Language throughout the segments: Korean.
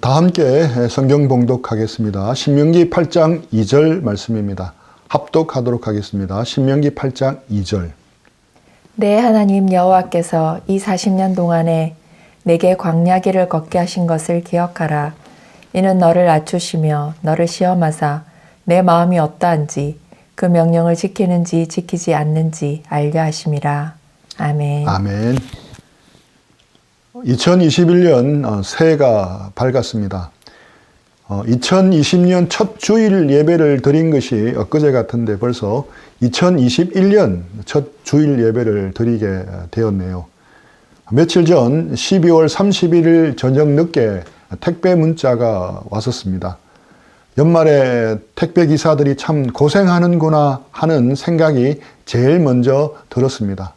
다 함께 성경 봉독하겠습니다. 신명기 8장 2절 말씀입니다. 합독하도록 하겠습니다. 신명기 8장 2절. 내 하나님 여호와께서 이 40년 동안에 내게 광야길을 걷게 하신 것을 기억하라. 이는 너를 낮추시며 너를 시험하사 내 마음이 어떠한지 그 명령을 지키는지 지키지 않는지 알려 하심이라. 아멘. 아멘. 2021년 새해가 밝았습니다. 2020년 첫 주일 예배를 드린 것이 엊그제 같은데 벌써 2021년 첫 주일 예배를 드리게 되었네요. 며칠 전 12월 31일 저녁 늦게 택배 문자가 왔었습니다. 연말에 택배 기사들이 참 고생하는구나 하는 생각이 제일 먼저 들었습니다.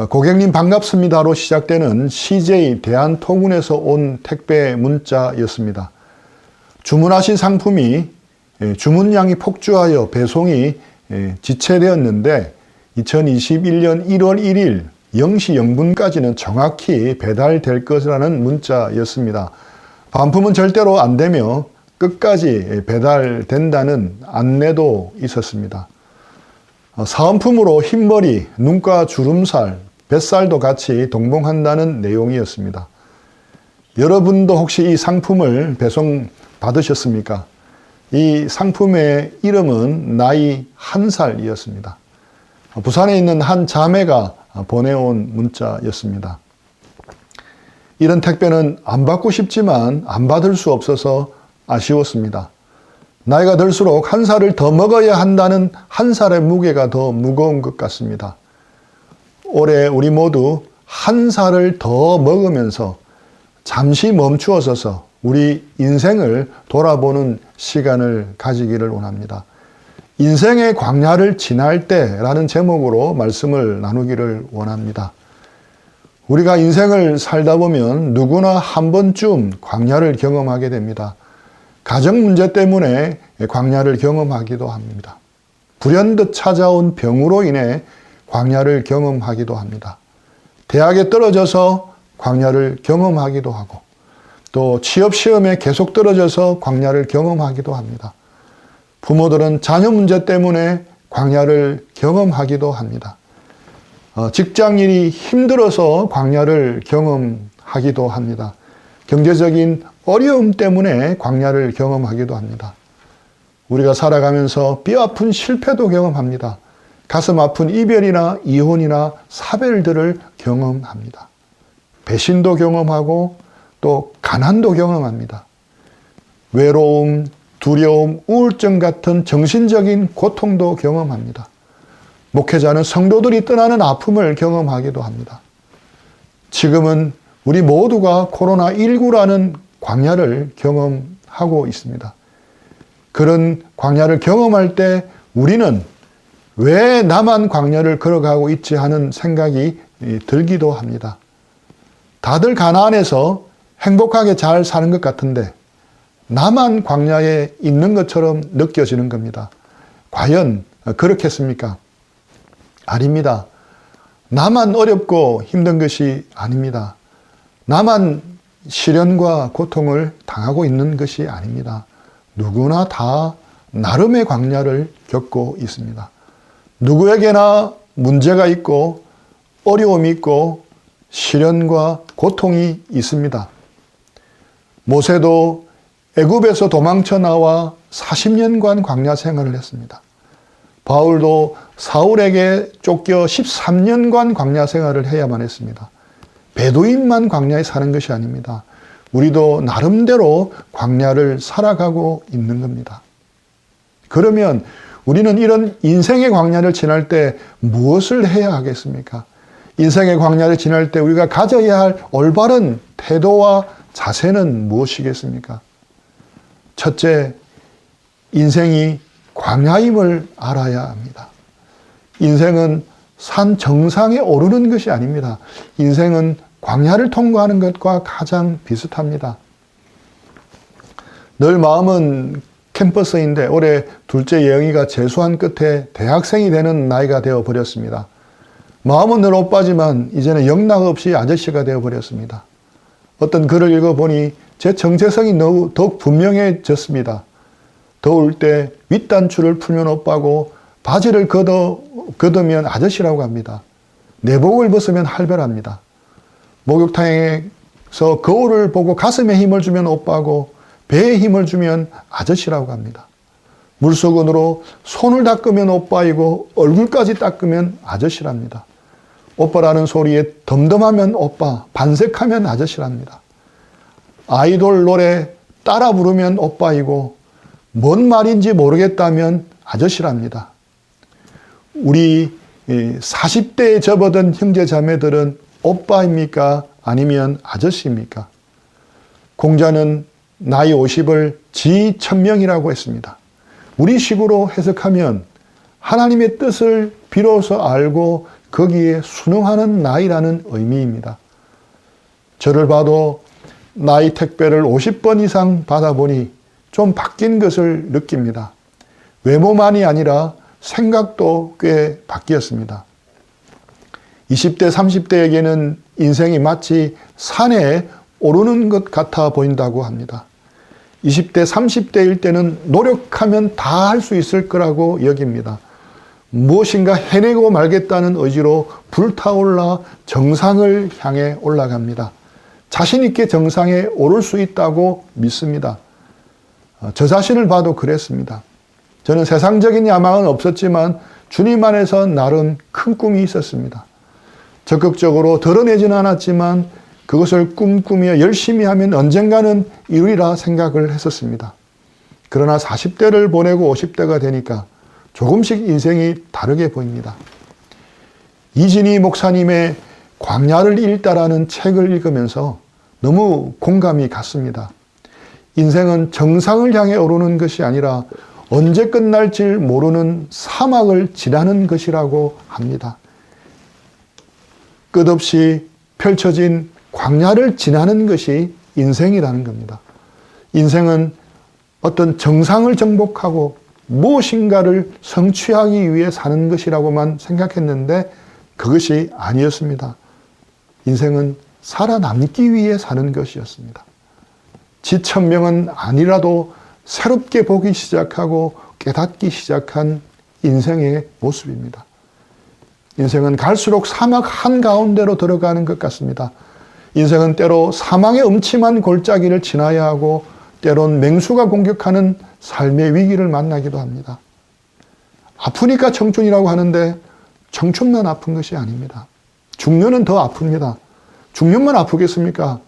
고객님 반갑습니다로 시작되는 CJ 대한통운에서 온 택배 문자였습니다. 주문하신 상품이 주문량이 폭주하여 배송이 지체되었는데 2021년 1월 1일 0시 0분까지는 정확히 배달될 것이라는 문자였습니다. 반품은 절대로 안 되며 끝까지 배달된다는 안내도 있었습니다. 사은품으로 흰머리, 눈가 주름살, 뱃살도 같이 동봉한다는 내용이었습니다. 여러분도 혹시 이 상품을 배송 받으셨습니까? 이 상품의 이름은 나이 1살이었습니다. 부산에 있는 한 자매가 보내온 문자였습니다. 이런 택배는 안 받고 싶지만 안 받을 수 없어서 아쉬웠습니다. 나이가 들수록 1살을 더 먹어야 한다는 1살의 무게가 더 무거운 것 같습니다. 올해 우리 모두 1살을 더 먹으면서 잠시 멈추어 서서 우리 인생을 돌아보는 시간을 가지기를 원합니다. 인생의 광야를 지날 때라는 제목으로 말씀을 나누기를 원합니다. 우리가 인생을 살다 보면 누구나 한 번쯤 광야를 경험하게 됩니다. 가정 문제 때문에 광야를 경험하기도 합니다. 불현듯 찾아온 병으로 인해 광야를 경험하기도 합니다. 대학에 떨어져서 광야를 경험하기도 하고 또 취업시험에 계속 떨어져서 광야를 경험하기도 합니다. 부모들은 자녀 문제 때문에 광야를 경험하기도 합니다. 직장일이 힘들어서 광야를 경험하기도 합니다. 경제적인 어려움 때문에 광야를 경험하기도 합니다. 우리가 살아가면서 뼈아픈 실패도 경험합니다. 가슴 아픈 이별이나 이혼이나 사별들을 경험합니다. 배신도 경험하고 또 가난도 경험합니다. 외로움, 두려움, 우울증 같은 정신적인 고통도 경험합니다. 목회자는 성도들이 떠나는 아픔을 경험하기도 합니다. 지금은 우리 모두가 코로나19라는 광야를 경험하고 있습니다. 그런 광야를 경험할 때 우리는 왜 나만 광야를 걸어가고 있지 하는 생각이 들기도 합니다. 다들 가나안에서 행복하게 잘 사는 것 같은데 나만 광야에 있는 것처럼 느껴지는 겁니다. 과연 그렇겠습니까? 아닙니다. 나만 어렵고 힘든 것이 아닙니다. 나만 시련과 고통을 당하고 있는 것이 아닙니다. 누구나 다 나름의 광야를 겪고 있습니다. 누구에게나 문제가 있고 어려움이 있고 시련과 고통이 있습니다. 모세도 애굽에서 도망쳐 나와 40년간 광야 생활을 했습니다. 바울도 사울에게 쫓겨 13년간 광야 생활을 해야만 했습니다. 베두인만 광야에 사는 것이 아닙니다. 우리도 나름대로 광야를 살아가고 있는 겁니다. 그러면 우리는 이런 인생의 광야를 지날 때 무엇을 해야 하겠습니까? 인생의 광야를 지날 때 우리가 가져야 할 올바른 태도와 자세는 무엇이겠습니까? 첫째, 인생이 광야임을 알아야 합니다. 인생은 산 정상에 오르는 것이 아닙니다. 인생은 광야를 통과하는 것과 가장 비슷합니다. 늘 마음은 캠퍼스인데 올해 둘째 예영이가 재수한 끝에 대학생이 되는 나이가 되어버렸습니다. 마음은 늘 오빠지만 이제는 영락 없이 아저씨가 되어버렸습니다. 어떤 글을 읽어보니 제 정체성이 더욱 분명해졌습니다. 더울 때 윗단추를 풀면 오빠고 바지를 걷으면 아저씨라고 합니다. 내복을 벗으면 할배랍니다. 목욕탕에서 거울을 보고 가슴에 힘을 주면 오빠고 배에 힘을 주면 아저씨라고 합니다. 물수건으로 손을 닦으면 오빠이고 얼굴까지 닦으면 아저씨랍니다. 오빠라는 소리에 덤덤하면 오빠, 반색하면 아저씨랍니다. 아이돌 노래 따라 부르면 오빠이고 뭔 말인지 모르겠다면 아저씨랍니다. 우리 40대에 접어든 형제 자매들은 오빠입니까? 아니면 아저씨입니까? 공자는 나이 50을 지1000명이라고 했습니다. 우리 식으로 해석하면 하나님의 뜻을 비로소 알고 거기에 순응하는 나이라는 의미입니다. 저를 봐도 나이 택배를 50번 이상 받아보니 좀 바뀐 것을 느낍니다. 외모만이 아니라 생각도 꽤 바뀌었습니다. 20대, 30대에게는 인생이 마치 산에 오르는 것 같아 보인다고 합니다. 20대, 30대일 때는 노력하면 다 할 수 있을 거라고 여깁니다. 무엇인가 해내고 말겠다는 의지로 불타올라 정상을 향해 올라갑니다. 자신 있게 정상에 오를 수 있다고 믿습니다. 저 자신을 봐도 그랬습니다. 저는 세상적인 야망은 없었지만 주님 안에서 나름 큰 꿈이 있었습니다. 적극적으로 드러내지는 않았지만 그것을 꿈꾸며 열심히 하면 언젠가는 이루리라 생각을 했었습니다. 그러나 40대를 보내고 50대가 되니까 조금씩 인생이 다르게 보입니다. 이진희 목사님의 광야를 읽다라는 책을 읽으면서 너무 공감이 갔습니다. 인생은 정상을 향해 오르는 것이 아니라 언제 끝날지 모르는 사막을 지나는 것이라고 합니다. 끝없이 펼쳐진 광야를 지나는 것이 인생이라는 겁니다. 인생은 어떤 정상을 정복하고 무엇인가를 성취하기 위해 사는 것이라고만 생각했는데 그것이 아니었습니다. 인생은 살아남기 위해 사는 것이었습니다. 지1000명은 아니라도 새롭게 보기 시작하고 깨닫기 시작한 인생의 모습입니다. 인생은 갈수록 사막 한가운데로 들어가는 것 같습니다. 인생은 때로 사망의 음침한 골짜기를 지나야 하고 때론 맹수가 공격하는 삶의 위기를 만나기도 합니다. 아프니까 청춘이라고 하는데 청춘만 아픈 것이 아닙니다. 중년은 더 아픕니다. 중년만 아프겠습니까?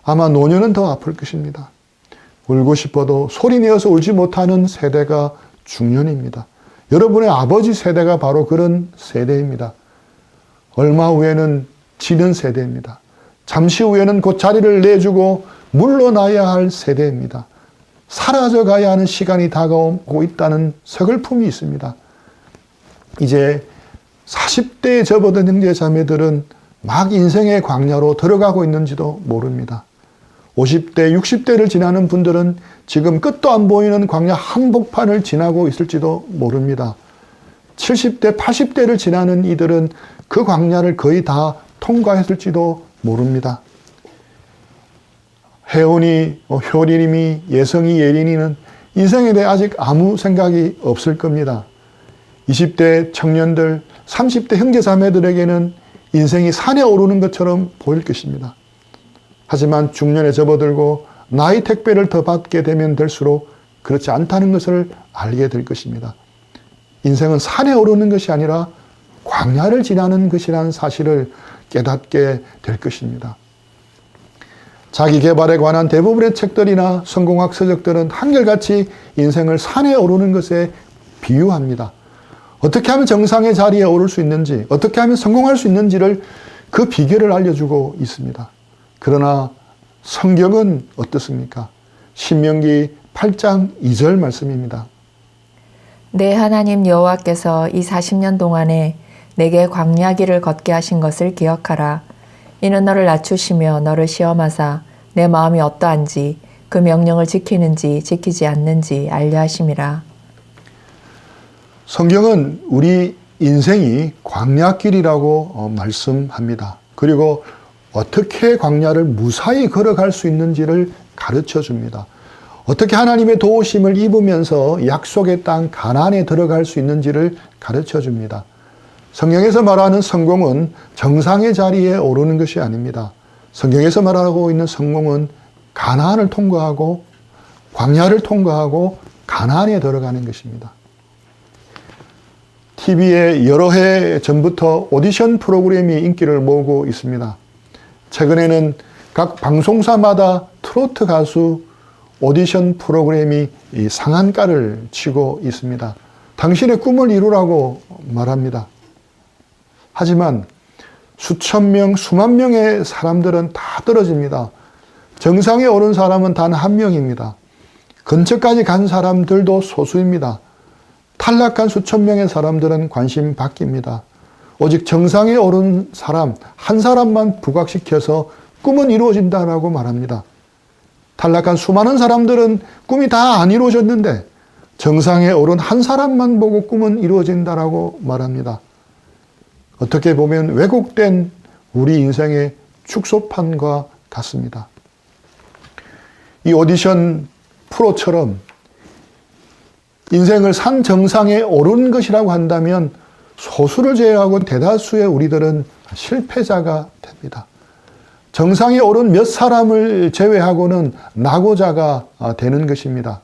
아마 노년은 더 아플 것입니다. 울고 싶어도 소리내어서 울지 못하는 세대가 중년입니다. 여러분의 아버지 세대가 바로 그런 세대입니다. 얼마 후에는 지는 세대입니다. 잠시 후에는 곧 자리를 내주고 물러나야 할 세대입니다. 사라져 가야 하는 시간이 다가오고 있다는 서글픔이 있습니다. 이제 40대에 접어든 형제 자매들은 막 인생의 광야로 들어가고 있는지도 모릅니다. 50대, 60대를 지나는 분들은 지금 끝도 안 보이는 광야 한복판을 지나고 있을지도 모릅니다. 70대, 80대를 지나는 이들은 그 광야를 거의 다 통과했을지도 모릅니다. 혜원이, 효린이, 예성이, 예린이는 인생에 대해 아직 아무 생각이 없을 겁니다. 20대 청년들, 30대 형제자매들에게는 인생이 산에 오르는 것처럼 보일 것입니다. 하지만 중년에 접어들고 나이 택배를 더 받게 되면 될수록 그렇지 않다는 것을 알게 될 것입니다. 인생은 산에 오르는 것이 아니라 광야를 지나는 것이라는 사실을 깨닫게 될 것입니다. 자기 개발에 관한 대부분의 책들이나 성공학 서적들은 한결같이 인생을 산에 오르는 것에 비유합니다. 어떻게 하면 정상의 자리에 오를 수 있는지, 어떻게 하면 성공할 수 있는지를 그 비결을 알려주고 있습니다. 그러나 성경은 어떻습니까? 신명기 8장 2절 말씀입니다. 내 하나님 여호와께서 이 40년 동안에 내게 광야길을 걷게 하신 것을 기억하라. 이는 너를 낮추시며 너를 시험하사 내 마음이 어떠한지 그 명령을 지키는지 지키지 않는지 알려 하심이라. 성경은 우리 인생이 광야길이라고 말씀합니다. 그리고 어떻게 광야를 무사히 걸어갈 수 있는지를 가르쳐 줍니다. 어떻게 하나님의 도우심을 입으면서 약속의 땅 가나안에 들어갈 수 있는지를 가르쳐 줍니다. 성경에서 말하는 성공은 정상의 자리에 오르는 것이 아닙니다. 성경에서 말하고 있는 성공은 가나안을 통과하고 광야를 통과하고 가나안에 들어가는 것입니다. TV에 여러 해 전부터 오디션 프로그램이 인기를 모으고 있습니다. 최근에는 각 방송사마다 트로트 가수 오디션 프로그램이 상한가를 치고 있습니다. 당신의 꿈을 이루라고 말합니다. 하지만 수천 명, 수만 명의 사람들은 다 떨어집니다. 정상에 오른 사람은 단 한 명입니다. 근처까지 간 사람들도 소수입니다. 탈락한 수천 명의 사람들은 관심 바뀝니다. 오직 정상에 오른 사람 한 사람만 부각시켜서 꿈은 이루어진다라고 말합니다. 탈락한 수많은 사람들은 꿈이 다 안 이루어졌는데 정상에 오른 한 사람만 보고 꿈은 이루어진다라고 말합니다. 어떻게 보면 왜곡된 우리 인생의 축소판과 같습니다. 이 오디션 프로처럼 인생을 산 정상에 오른 것이라고 한다면 소수를 제외하고 대다수의 우리들은 실패자가 됩니다. 정상에 오른 몇 사람을 제외하고는 낙오자가 되는 것입니다.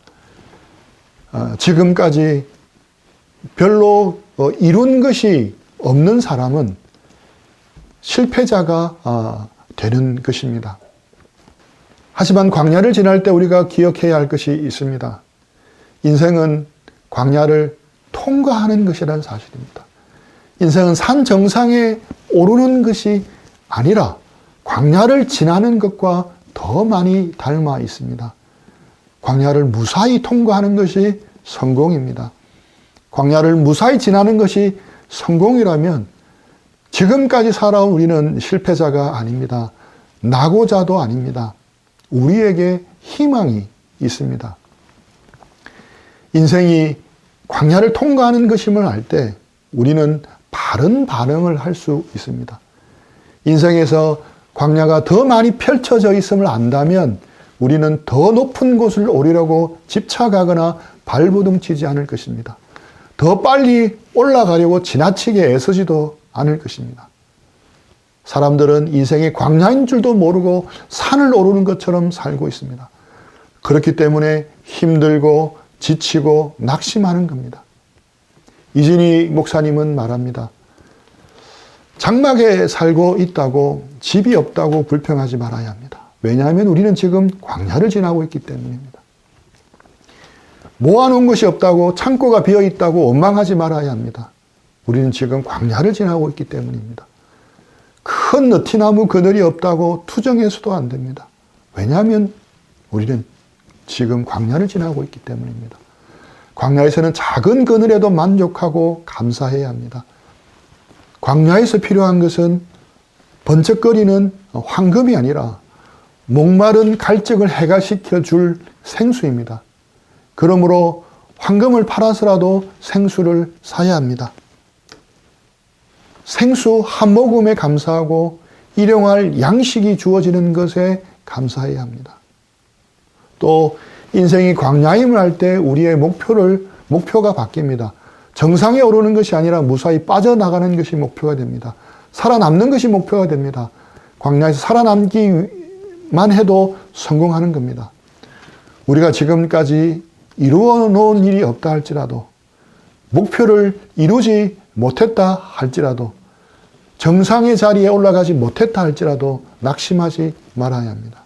지금까지 별로 이룬 것이 없는 사람은 실패자가 되는 것입니다. 하지만 광야를 지날 때 우리가 기억해야 할 것이 있습니다. 인생은 광야를 통과하는 것이라는 사실입니다. 인생은 산 정상에 오르는 것이 아니라 광야를 지나는 것과 더 많이 닮아 있습니다. 광야를 무사히 통과하는 것이 성공입니다. 광야를 무사히 지나는 것이 성공이라면 지금까지 살아온 우리는 실패자가 아닙니다. 낙오자도 아닙니다. 우리에게 희망이 있습니다. 인생이 광야를 통과하는 것임을 알 때 우리는 바른 반응을 할 수 있습니다. 인생에서 광야가 더 많이 펼쳐져 있음을 안다면 우리는 더 높은 곳을 오르려고 집착하거나 발부둥치지 않을 것입니다. 더 빨리 올라가려고 지나치게 애쓰지도 않을 것입니다. 사람들은 인생이 광야인 줄도 모르고 산을 오르는 것처럼 살고 있습니다. 그렇기 때문에 힘들고 지치고 낙심하는 겁니다. 이진희 목사님은 말합니다. 장막에 살고 있다고 집이 없다고 불평하지 말아야 합니다. 왜냐하면 우리는 지금 광야를 지나고 있기 때문입니다. 모아놓은 것이 없다고 창고가 비어있다고 원망하지 말아야 합니다. 우리는 지금 광야를 지나고 있기 때문입니다. 큰 느티나무 그늘이 없다고 투정해서도 안 됩니다. 왜냐하면 우리는 지금 광야를 지나고 있기 때문입니다. 광야에서는 작은 그늘에도 만족하고 감사해야 합니다. 광야에서 필요한 것은 번쩍거리는 황금이 아니라 목마른 갈증을 해가시켜 줄 생수입니다. 그러므로 황금을 팔아서라도 생수를 사야 합니다. 생수 한 모금에 감사하고 일용할 양식이 주어지는 것에 감사해야 합니다. 또 인생이 광야임을 알 때 우리의 목표가 바뀝니다. 정상에 오르는 것이 아니라 무사히 빠져나가는 것이 목표가 됩니다. 살아남는 것이 목표가 됩니다. 광야에서 살아남기만 해도 성공하는 겁니다. 우리가 지금까지 이루어 놓은 일이 없다 할지라도 목표를 이루지 못했다 할지라도 정상의 자리에 올라가지 못했다 할지라도 낙심하지 말아야 합니다.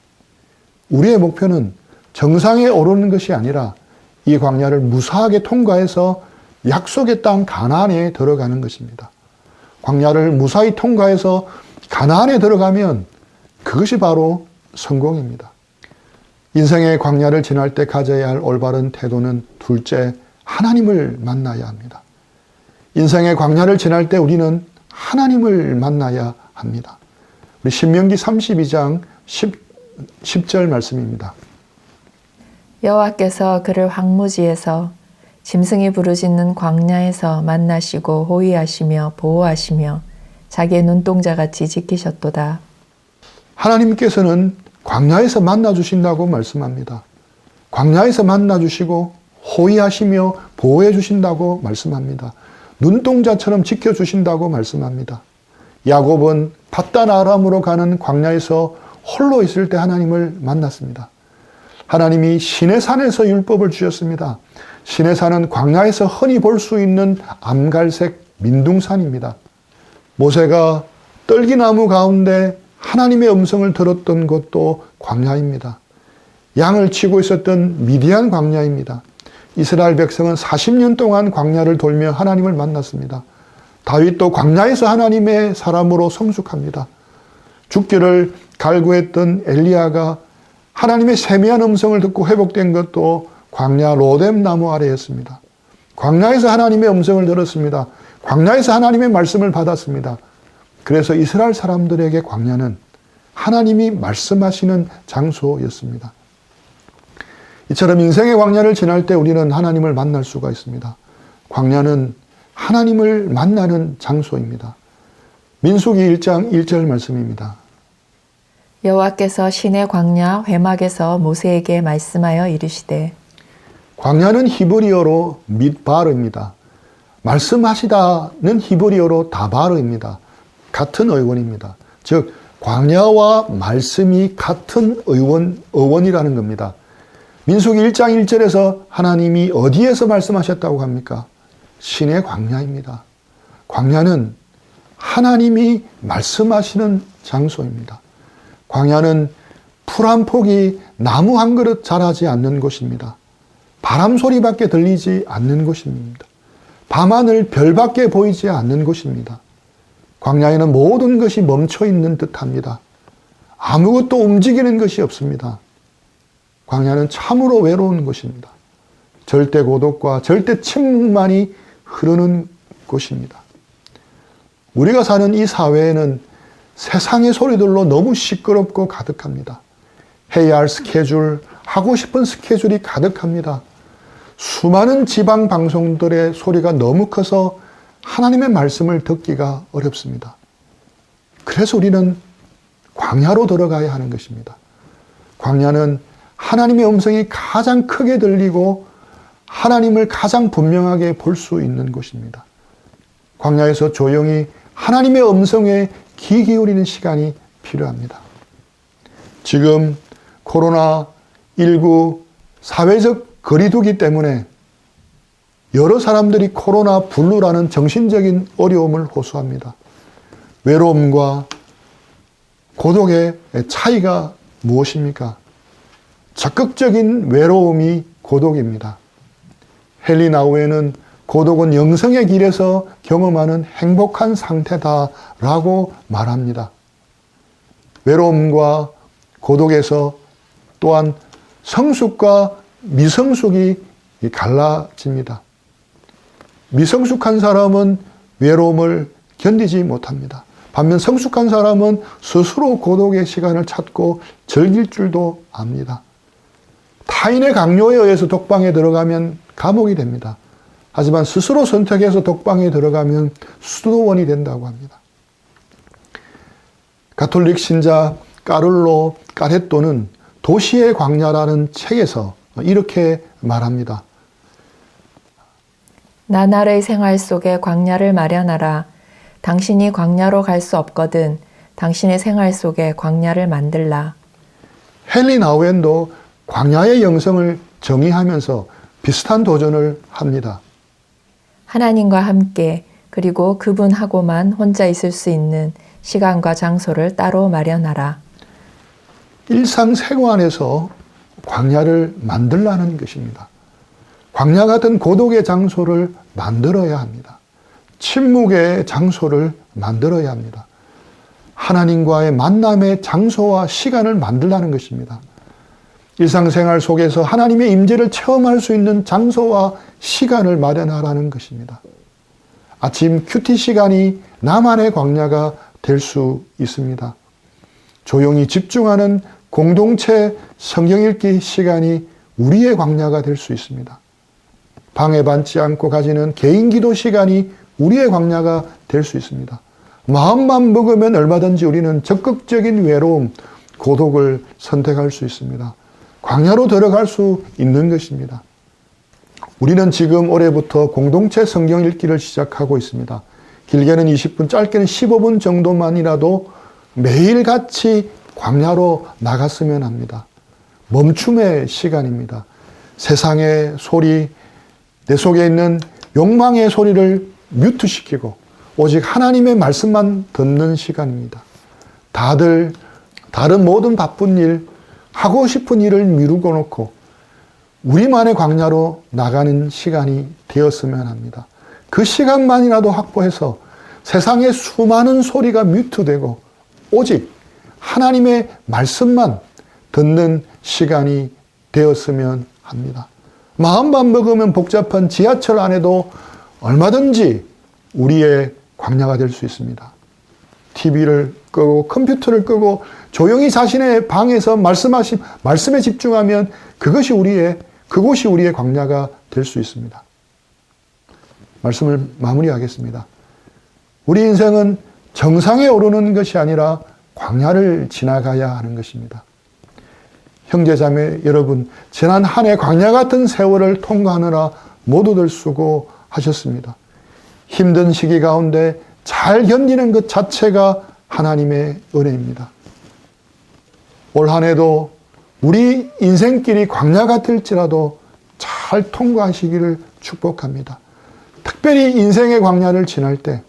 우리의 목표는 정상에 오르는 것이 아니라 이 광야를 무사하게 통과해서 약속의 땅 가나안에 들어가는 것입니다. 광야를 무사히 통과해서 가나안에 들어가면 그것이 바로 성공입니다. 인생의 광야를 지날 때 가져야 할 올바른 태도는 둘째, 하나님을 만나야 합니다. 인생의 광야를 지날 때 우리는 하나님을 만나야 합니다. 우리 신명기 32장 10절 말씀입니다. 여호와께서 그를 황무지에서 짐승이 부르짖는 광야에서 만나시고 호위하시며 보호하시며 자기의 눈동자같이 지키셨도다. 하나님께서는 광야에서 만나주신다고 말씀합니다. 광야에서 만나주시고 호위하시며 보호해 주신다고 말씀합니다. 눈동자처럼 지켜주신다고 말씀합니다. 야곱은 밧단 아람으로 가는 광야에서 홀로 있을 때 하나님을 만났습니다. 하나님이 시내산에서 율법을 주셨습니다. 시내산은 광야에서 흔히 볼 수 있는 암갈색 민둥산입니다. 모세가 떨기나무 가운데 하나님의 음성을 들었던 곳도 광야입니다. 양을 치고 있었던 미디안 광야입니다. 이스라엘 백성은 40년 동안 광야를 돌며 하나님을 만났습니다. 다윗도 광야에서 하나님의 사람으로 성숙합니다. 죽기를 갈구했던 엘리야가 하나님의 세미한 음성을 듣고 회복된 것도 광야 로뎀 나무 아래였습니다. 광야에서 하나님의 음성을 들었습니다. 광야에서 하나님의 말씀을 받았습니다. 그래서 이스라엘 사람들에게 광야는 하나님이 말씀하시는 장소였습니다. 이처럼 인생의 광야를 지날 때 우리는 하나님을 만날 수가 있습니다. 광야는 하나님을 만나는 장소입니다. 민수기 1장 1절 말씀입니다. 여호와께서 시내 광야 회막에서 모세에게 말씀하여 이르시되 광야는 히브리어로 midbar입니다. 말씀하시다는 히브리어로 다바르입니다. 같은 어원입니다. 즉 광야와 말씀이 같은 어원이라는 겁니다. 민수기 1장 1절에서 하나님이 어디에서 말씀하셨다고 합니까? 신의 광야입니다. 광야는 하나님이 말씀하시는 장소입니다. 광야는 풀 한 폭이 나무 한 그릇 자라지 않는 곳입니다. 바람 소리밖에 들리지 않는 곳입니다. 밤하늘 별밖에 보이지 않는 곳입니다. 광야에는 모든 것이 멈춰 있는 듯합니다. 아무것도 움직이는 것이 없습니다. 광야는 참으로 외로운 곳입니다. 절대 고독과 절대 침묵만이 흐르는 곳입니다. 우리가 사는 이 사회에는 세상의 소리들로 너무 시끄럽고 가득합니다. 해야 할 스케줄, 하고 싶은 스케줄이 가득합니다. 수많은 지방 방송들의 소리가 너무 커서 하나님의 말씀을 듣기가 어렵습니다. 그래서 우리는 광야로 들어가야 하는 것입니다. 광야는 하나님의 음성이 가장 크게 들리고 하나님을 가장 분명하게 볼 수 있는 곳입니다. 광야에서 조용히 하나님의 음성에 귀 기울이는 시간이 필요합니다. 지금 코로나19 사회적 거리두기 때문에 여러 사람들이 코로나 블루라는 정신적인 어려움을 호소합니다. 외로움과 고독의 차이가 무엇입니까? 적극적인 외로움이 고독입니다. 헨리 나우에는 고독은 영성의 길에서 경험하는 행복한 상태다라고 말합니다. 외로움과 고독에서 또한 성숙과 미성숙이 갈라집니다. 미성숙한 사람은 외로움을 견디지 못합니다. 반면 성숙한 사람은 스스로 고독의 시간을 찾고 즐길 줄도 압니다. 타인의 강요에 의해서 독방에 들어가면 감옥이 됩니다. 하지만 스스로 선택해서 독방에 들어가면 수도원이 된다고 합니다. 가톨릭 신자 까를로 까레토는 도시의 광야라는 책에서 이렇게 말합니다. 나날의 생활 속에 광야를 마련하라. 당신이 광야로 갈 수 없거든 당신의 생활 속에 광야를 만들라. 헨리 나우엔도 광야의 영성을 정의하면서 비슷한 도전을 합니다. 하나님과 함께 그리고 그분하고만 혼자 있을 수 있는 시간과 장소를 따로 마련하라. 일상생활에서 광야를 만들라는 것입니다. 광야 같은 고독의 장소를 만들어야 합니다. 침묵의 장소를 만들어야 합니다. 하나님과의 만남의 장소와 시간을 만들라는 것입니다. 일상생활 속에서 하나님의 임재를 체험할 수 있는 장소와 시간을 마련하라는 것입니다. 아침 큐티 시간이 나만의 광야가 될 수 있습니다. 조용히 집중하는 공동체 성경 읽기 시간이 우리의 광야가 될 수 있습니다. 방해받지 않고 가지는 개인 기도 시간이 우리의 광야가 될 수 있습니다. 마음만 먹으면 얼마든지 우리는 적극적인 외로움, 고독을 선택할 수 있습니다. 광야로 들어갈 수 있는 것입니다. 우리는 지금 올해부터 공동체 성경 읽기를 시작하고 있습니다. 길게는 20분, 짧게는 15분 정도만이라도 매일같이 광야로 나갔으면 합니다. 멈춤의 시간입니다. 세상의 소리, 내 속에 있는 욕망의 소리를 뮤트시키고 오직 하나님의 말씀만 듣는 시간입니다. 다들 다른 모든 바쁜 일, 하고 싶은 일을 미루고 놓고 우리만의 광야로 나가는 시간이 되었으면 합니다. 그 시간만이라도 확보해서 세상의 수많은 소리가 뮤트되고 오직 하나님의 말씀만 듣는 시간이 되었으면 합니다. 마음만 먹으면 복잡한 지하철 안에도 얼마든지 우리의 광야가 될 수 있습니다. TV를 끄고 컴퓨터를 끄고 조용히 자신의 방에서 말씀에 집중하면 그곳이 우리의 광야가 될 수 있습니다. 말씀을 마무리하겠습니다. 우리 인생은 정상에 오르는 것이 아니라 광야를 지나가야 하는 것입니다. 형제자매 여러분, 지난 한 해 광야 같은 세월을 통과하느라 모두들 수고하셨습니다. 힘든 시기 가운데 잘 견디는 것 자체가 하나님의 은혜입니다. 올 한 해도 우리 인생길이 광야 같을지라도 잘 통과하시기를 축복합니다. 특별히 인생의 광야를 지날 때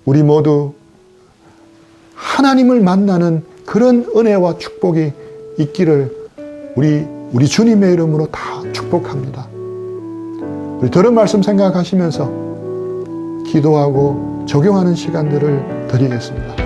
우리 모두 하나님을 만나는 그런 은혜와 축복이 있기를 우리 주님의 이름으로 다 축복합니다. 우리 들은 말씀 생각하시면서 기도하고 적용하는 시간들을 드리겠습니다.